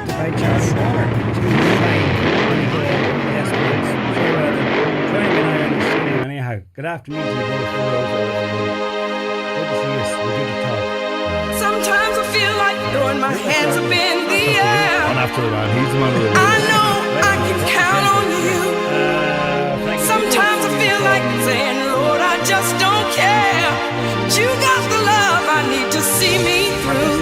selected by Charlie Warner. Joining me now in the studio anyhow. Good afternoon to you both. Good to see you. We're good to talk. Sometimes I feel like throwing my hands up in the air. On after the man, he's the man of the I know I can count on you. Sometimes I feel like saying, Lord, I just don't care. But you got the love I need to see me through.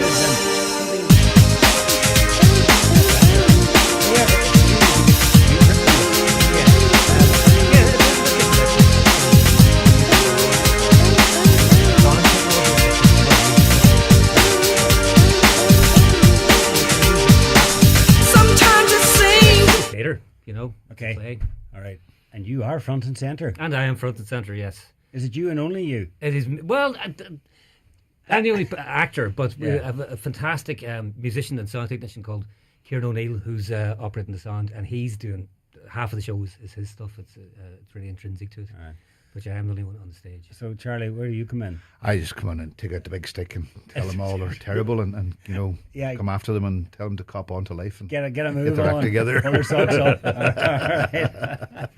You know. Okay. Play. All right. And you are front and centre. And I am front and centre, yes. Is it you and only you? It is, well, I'm the only actor, but we Yeah. have a fantastic musician and sound technician called Kieran O'Neill, who's operating the sound, and he's doing half of the show is his stuff. It's really intrinsic to it. All right. Which I am the only one on the stage. So, Charlie, where do you come in? I just come in and take out the big stick and tell them all they're terrible and you know, Yeah. come after them and tell them to cop on to life and Get a move their act on. together. Pull their socks up. All right.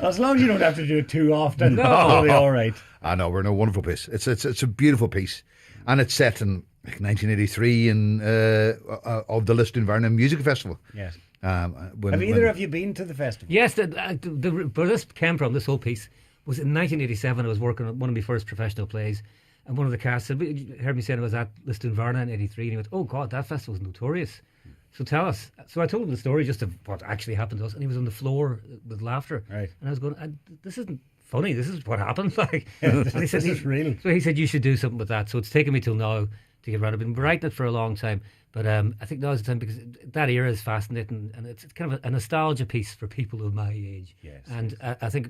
As long as you don't have to do it too often, No. it'll be all right. I know, we're in a wonderful piece. It's a beautiful piece. And it's set in 1983 in of the Lisdoon Nirvana Music Festival. Yes. When, Have either of you been to the festival? Yes, where this came from, this whole piece, was in 1987. I was working on one of my first professional plays, and one of the cast said, "You heard me saying I was at Lisdoon Nirvana in '83," and he went, "Oh God, that festival's notorious. So tell us." So I told him the story just of what actually happened to us, and he was on the floor with laughter. Right. And I was going, "This isn't funny. This is what happened." Like, and he said, This is real. So he said, "You should do something with that." So it's taken me till now to get around. I've been writing it for a long time, but I think now's the time because that era is fascinating, and it's kind of a nostalgia piece for people of my age. Yes. And I think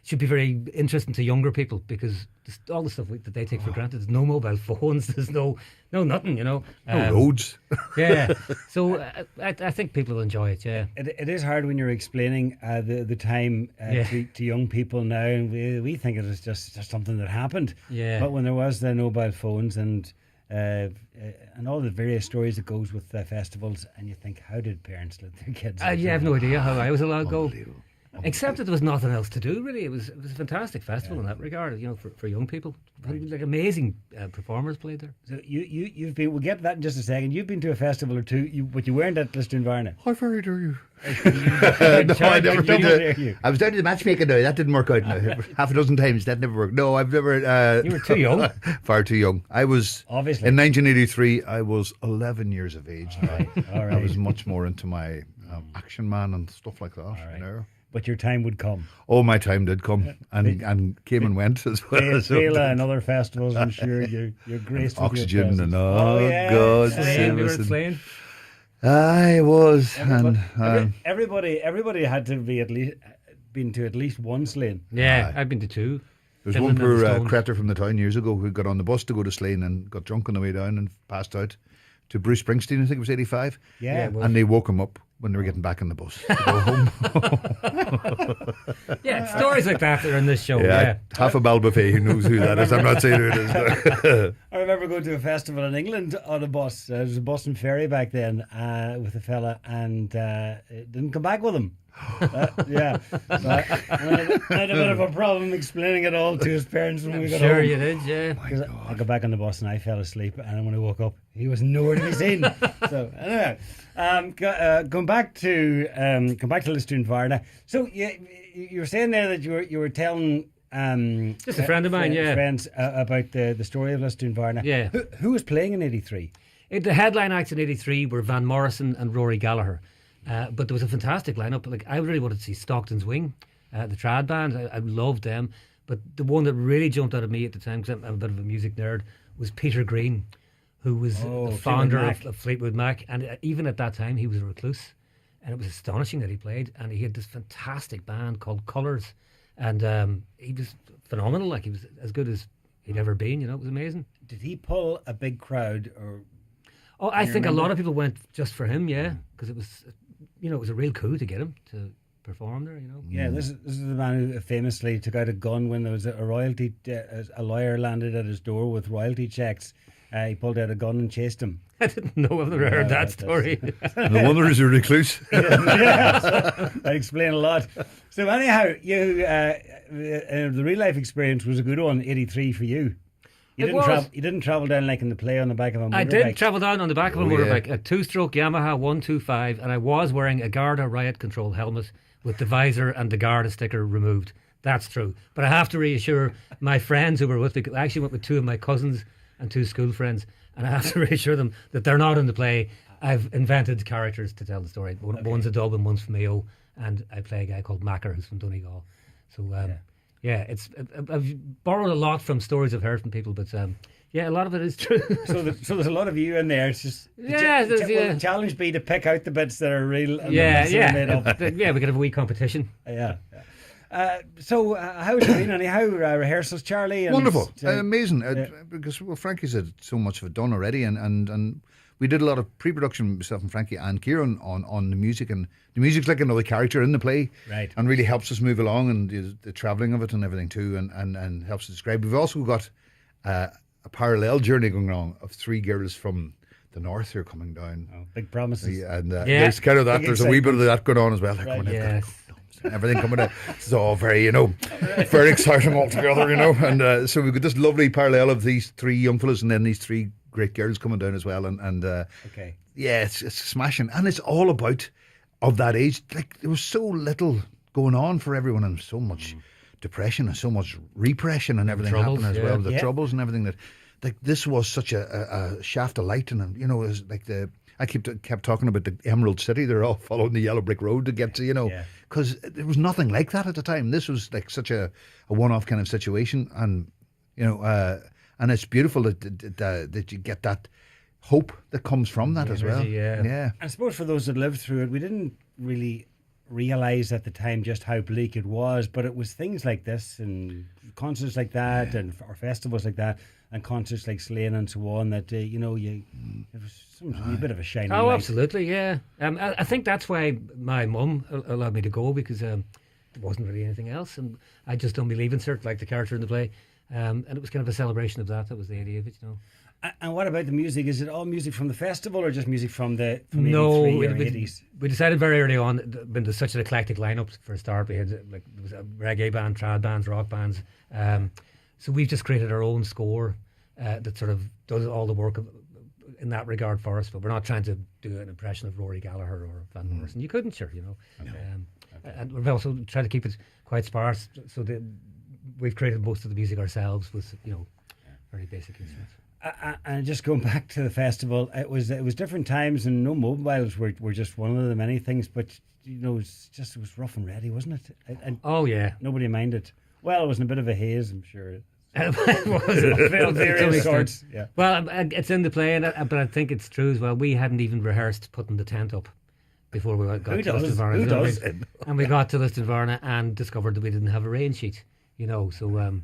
should be very interesting to younger people because all the stuff that they take for granted. There's no mobile phones. There's no nothing. You know. no roads. Yeah. So I think people will enjoy it. Yeah. It is hard when you're explaining the time Yeah. to young people now, and we think it is just something that happened. Yeah. But when there was the mobile phones and all the various stories that goes with festivals, and you think, how did parents let their kids? I have no idea how I was allowed to go. Unbelievable. Except that there was nothing else to do, really. It was a fantastic festival in that regard, you know, for young people. Like amazing performers played there. So you've been. We'll get to that in just a second. You've been to a festival or two, but you weren't at Lisdoon Nirvana. How very dare you? No, I never been dare to. you. I was down to the matchmaking now. That didn't work out. Now. Half a dozen times. That never worked. No, I've never. You were too young. Far too young. I was Obviously. in 1983. I was 11 years of age. All right. I was much more into my Action Man and stuff like that. right. You know? But your time would come. Oh, my time did come and came and went as well. So Vela and other festivals, I'm sure you're graced with your Oxygen and presence. God Slane, save we were us. at and- Slane. I was, and Everybody had to be been to at least one Slane. Yeah, I've been to two. there's Finland one and the poor Stones. creator from the town years ago who got on the bus to go to Slane and got drunk on the way down and passed out to Bruce Springsteen. I think it was 85. Yeah. well- And they woke him up when they were getting back on the bus to go home. Yeah, stories like that are in this show. Yeah. Half a Balbuffet who knows who that is. I'm not saying who it is. I remember going to a festival in England on a bus. There was a bus and ferry back then with a fella, and didn't come back with him. Yeah, so I had a bit of a problem explaining it all to his parents when we got Sure home. you did, yeah. 'Cause I got back on the bus and I fell asleep, and when I woke up, he was nowhere to be seen. So anyway, going back to Lisdoon Nirvana. So you were saying there that you were telling Just a friend of mine, yeah. friends about the story of Lisdoon Nirvana. Yeah. Who was playing in '83? The headline acts in '83 were Van Morrison and Rory Gallagher. But there was a fantastic lineup. Like I really wanted to see Stockton's Wing, the trad band. I loved them. But the one that really jumped out at me at the time, because I'm a bit of a music nerd, was Peter Green, who was the founder of Fleetwood Mac. And even at that time, he was a recluse. And it was astonishing that he played. And he had this fantastic band called Colours. And he was phenomenal. Like he was as good as he'd ever been. You know, it was amazing. Did he pull a big crowd? Or Oh, I think a lot of people went just for him, yeah, because it was, it was a real coup to get him to perform there, you know. Yeah, this is the man who famously took out a gun when there was a royalty, a lawyer landed at his door with royalty checks he pulled out a gun and chased him. I didn't know. I've never heard that story. No wonder he's a recluse. That explains a lot. So anyhow, you the real life experience was a good one. 83 for you. You didn't travel down like in the play on the back of a motorbike. I did travel down on the back of a motorbike, a 2-stroke Yamaha 125, and I was wearing a Garda riot control helmet with the visor and the Garda sticker removed. That's true. But I have to reassure my friends who were with me. I actually went with 2 of my cousins and 2 school friends, and I have to reassure them that they're not in the play. I've invented characters to tell the story. One's a dub and one's from Mayo, and I play a guy called Macker who's from Donegal. So yeah, I've borrowed a lot from stories I've heard from people, but yeah, a lot of it is true. So there's a lot of you in there. It's just will the challenge be to pick out the bits that are real. And made up. Yeah, we could have a wee competition. Yeah. So how's it been? Anyhow, rehearsals, Charlie? And, Wonderful, amazing. Because Frankie's had so much of it done already, and we did a lot of pre-production, myself and Frankie and Kieran, on the music, and the music's like another character in the play, right? And really helps us move along, and the travelling of it and everything too, and helps us describe. We've also got a parallel journey going on of 3 girls from the north who are coming down. Oh, big promises. Yeah, and there's kind of that. Big There's a wee bit of that going on as well. They're right. coming Yes. and everything coming out. It's all very, very exciting altogether, And so we've got this lovely parallel of these 3 young fellas and then these 3 great girls coming down as well. And okay. Yeah, it's smashing. And it's all about, of that age, like there was so little going on for everyone and so much depression and so much repression and everything happening as well. The troubles and everything that, like this was such a shaft of light. And, it was like I kept talking about the Emerald City. They're all following the yellow brick road to get to, because there was nothing like that at the time. This was like such a one-off kind of situation, and and it's beautiful that you get that hope that comes from that as well. Yeah. I suppose for those that lived through it, we didn't really realise at the time just how bleak it was, but it was things like this and concerts like that or festivals like that and concerts like Slane and so on that it was a bit of a shining light. Absolutely, yeah. I think that's why my mum allowed me to go, because there wasn't really anything else, and I just don't believe in cert like the character in the play, and it was kind of a celebration of that. That was the idea of it, And what about the music? Is it all music from the festival or just music from 83 or 80s? We decided very early on, when there's such an eclectic lineup for a start, we had there was a reggae band, trad bands, rock bands. So we've just created our own score that sort of does all the work in that regard for us. But we're not trying to do an impression of Rory Gallagher or Van Morrison. You couldn't, sure, And we've also tried to keep it quite sparse, so that we've created most of the music ourselves with very basic instruments. And just going back to the festival, it was different times, and no mobiles were just one of the many things. But it was rough and ready, wasn't it? And oh yeah, nobody minded. Well, it was in a bit of a haze, I'm sure. It was various sorts. Yeah. Well, it's in the play, but I think it's true as well. We hadn't even rehearsed putting the tent up before we got to Lisdoon Nirvana. Who does? And we got to Lisdoon Nirvana and discovered that we didn't have a rain sheet. So.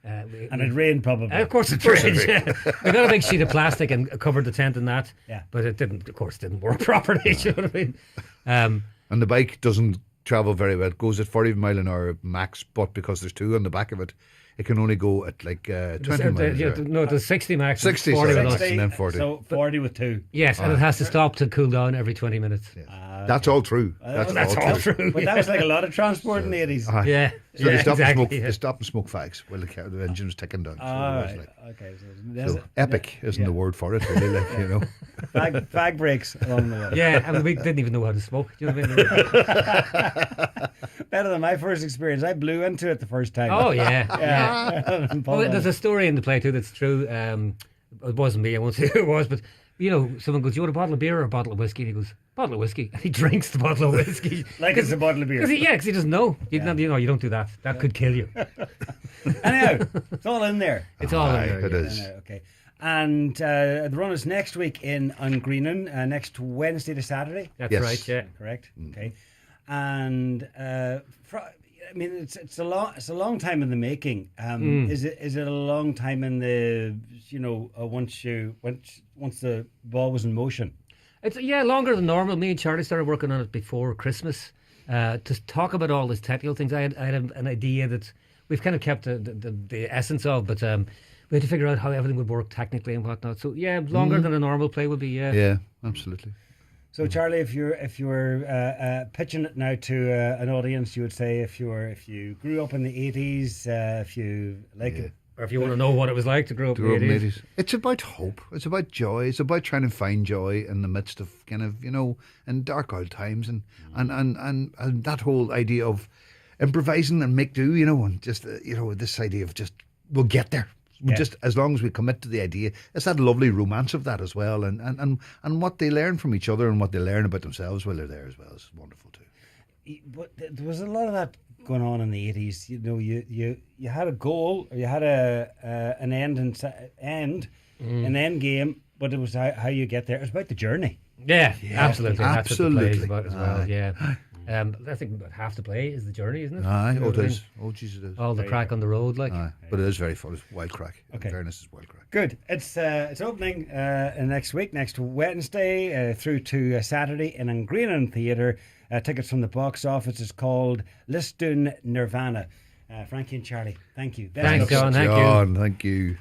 And it rained probably. Of course it rained. Yeah. We got a big sheet of plastic and covered the tent in that. Yeah. But it didn't work properly. You know what I mean? And the bike doesn't travel very well. It goes at 40 mile an hour max, but because there's 2 on the back of it, it can only go at like 20 miles an hour. No, the 60 max. 60, 40 sorry, with us. and then 40. So 40 with 2. Yes, and it has to stop to cool down every 20 minutes. Yeah. That's all true. That's all true. But that was like a lot of transport in the 80s. Yeah. So they stopped exactly, they stopped and smoke fags while the engine was ticking down. Okay. So epic isn't the word for it, really. Fag breaks along the way. Yeah, and we didn't even know how to smoke. Do you know what I mean? Better than my first experience. I blew into it the first time. Oh yeah. Well, there's a story in the play too that's true. It wasn't me. I won't say who it was, but someone goes, "You want a bottle of beer or a bottle of whiskey?" And he goes, "Bottle of whiskey," and he drinks the bottle of whiskey like it's a bottle of beer. Because he doesn't know. You don't do that. That could kill you. Anyhow, it's all in there. It's all in there. It is. Okay. And the run is next week on Greenan, next Wednesday to Saturday. That's Yes. right. Yeah. Correct. Okay. And it's a long time in the making. Is it a long time in the once the ball was in motion? It's longer than normal. Me and Charlie started working on it before Christmas to talk about all these technical things. I had an idea that we've kind of kept the essence of, but we had to figure out how everything would work technically and whatnot. So yeah, longer than a normal play would be. Yeah, absolutely. So Charlie, if you're pitching it now to an audience, you would say if you grew up in the 80s, if you like it. Or if you want to know what it was like to grow up in the 80s. It's about hope. It's about joy. It's about trying to find joy in the midst of kind of, in dark old times and that whole idea of improvising and make do, and just, this idea of just, we'll get there. Just as long as we commit to the idea. It's that lovely romance of that as well. And what they learn from each other and what they learn about themselves while they're there as well is wonderful too. But there was a lot of that going on in the 80s. You had a goal, or you had an end an end game, but it was how you get there. It was about the journey. Yeah, absolutely. That's what the play is about as well. Yeah. I think about half the play is the journey, isn't it? Aye, it is. Oh, jeez, it is. All the crack on the road, like. Aye, but it is very fun. It's wild crack. Okay. In fairness, it's wild crack. Good. It's opening next week, next Wednesday, through to Saturday in Greenan Theatre. Tickets from the box office is called Lisdoon Nirvana. Frankie and Charlie, thank you. Thanks, John. Thank you.